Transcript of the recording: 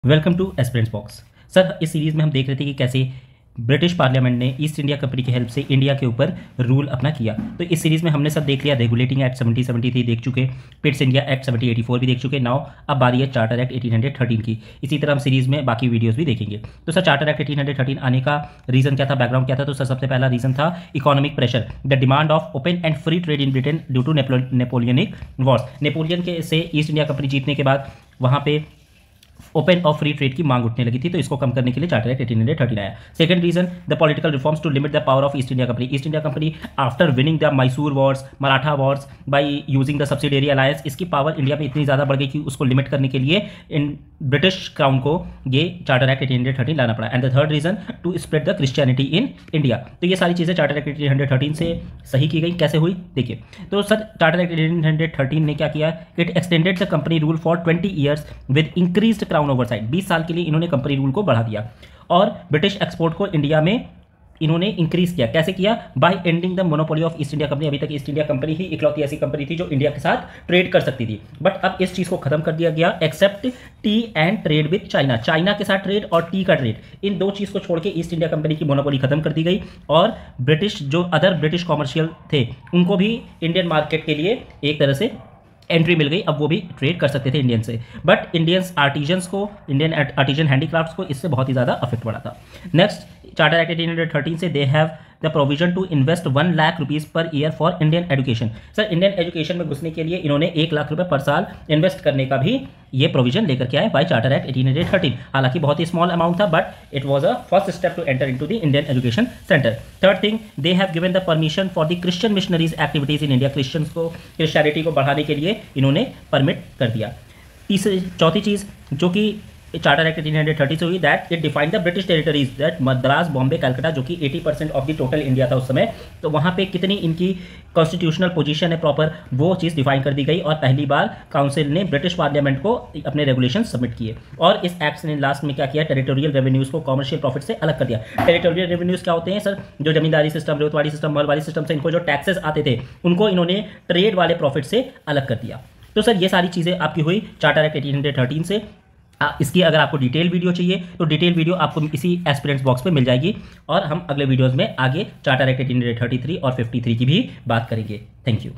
Welcome two aspirants box. Sir, इस series में हम देख रहे थे कि कैसे ब्रिटिश पार्लियामेंट ने ईस्ट इंडिया कंपनी की हेल्प से इंडिया के ऊपर रूल अपना किया। तो इस सीरीज़ में हमने सब देख लिया। रेगुलेटिंग एक्ट 1773 देख चुके, पिट्स इंडिया एक्ट 1784 भी देख चुके। नाउ अब बारी है चार्टर एक्ट 1813 की। इसी तरह हम सीरीज़ में बाकी वीडियोज़ भी देखेंगे। तो सर, चार्टर एक्ट 1813 आने का रीज़न क्या था, बैकग्राउंड क्या था? तो सर, सबसे पहला रीज़न था economic pressure, the demand of open and free trade in Britain due to Napoleonic wars. Napoleon के से ईस्ट इंडिया कंपनी जीतने के बाद वहाँ पे ओपन और फ्री ट्रेड की मांग उठने लगी थी, तो इसको कम करने के लिए चार्टर एक्ट 1813 आया। Second reason, the political reforms to limit the power of East India Company. East India Company after winning the Mysore wars, Maratha wars by using the subsidiary alliance, इसकी पावर इंडिया में इतनी ज़्यादा बढ़ गई कि उसको लिमिट करने के लिए इन ब्रिटिश क्राउन को ये चार्टर एक्ट 1813 लाना पड़ा। And the third reason, to spread the Christianity in India. तो ये सारी चीज़ें चार्टर एक्ट 1813 से सही की गई। कैसे हुई देखिए। तो सर, चार्टर एक्ट 1813 ने क्या किया, it extended the company rule for 20 years with increased crown oversight. 20 साल के लिए इन्होंने कंपनी रूल को बढ़ा दिया और ब्रिटिश एक्सपोर्ट को इंडिया में इन्होंने इंक्रीज किया। कैसे किया? Bye ending the monopoly of East India company. अभी तक ईस्ट इंडिया कंपनी ही इकलौती ऐसी कंपनी थी जो इंडिया के साथ ट्रेड कर सकती थी, बट अब इस चीज को खत्म कर दिया गया, except tea and trade with China. China के साथ ट्रेड और टी का ट्रेड, इन दो चीज को छोड़ के ईस्ट इंडिया कंपनी की मोनोपोली खत्म कर दी गई और ब्रिटिश जो अदर ब्रिटिश कॉमर्शियल थे उनको भी इंडियन मार्केट के लिए एक तरह से एंट्री मिल गई। अब वो भी ट्रेड कर सकते थे इंडियन से, बट इंडियंस आर्टिजन्स को, इंडियन आर्टिजन हैंडीक्राफ्ट्स को इससे बहुत ही ज़्यादा अफेक्ट पड़ा था। नेक्स्ट, चार्टर एक्ट 1813 से they have the provision to invest 1 lakh rupees per year for Indian education. Sir, Indian education में घुसने के लिए इन्होंने 1 लाख रुपए पर साल इन्वेस्ट करने का भी ये प्रोविजन लेकर के आए बाय चार्टर एक्ट 1813। हालांकि बहुत ही स्मॉल अमाउंट था, but it was a first step to enter into the Indian education center. Third thing, they have given the permission for the Christian missionaries activities in India. Christians को, Christianity को बढ़ाने के लिए इन्होंने permit कर दिया। चौथी चीज़ जो कि चार्टर एक्ट 1830 से हुई, that it define the British territories, that Madras, Bombay, Calcutta, जो कि 80% ऑफ द टोटल इंडिया था उस समय, तो वहाँ पे कितनी इनकी कॉन्स्टिट्यूशनल पोजीशन है प्रॉपर, वो चीज़ डिफाइन कर दी गई। और पहली बार काउंसिल ने ब्रिटिश पार्लियामेंट को अपने रेगुलेशन सबमिट किए। और इस एक्ट ने लास्ट में क्या किया, टेरिटोरियल रेवेन्यूज़ को कॉमर्शियल प्रॉफिट से अलग कर दिया। टेरिटोरियल रेवेन्यूज़ क्या होते हैं सर? जो जमींदारी system, ryotwari system, Mahalwari system से इनको जो टैक्सेस आते थे, उनको इन्होंने ट्रेड वाले प्रॉफिट से अलग कर दिया। तो सर, ये सारी चीज़ें आपकी हुई चार्टर एक्ट 1813 से। इसकी अगर आपको डिटेल वीडियो चाहिए तो डिटेल वीडियो आपको इसी एस्पिरेंट्स बॉक्स पे मिल जाएगी, और हम अगले वीडियोस में आगे चार्टर एक्ट 1833 और 53 की भी बात करेंगे। Thank you.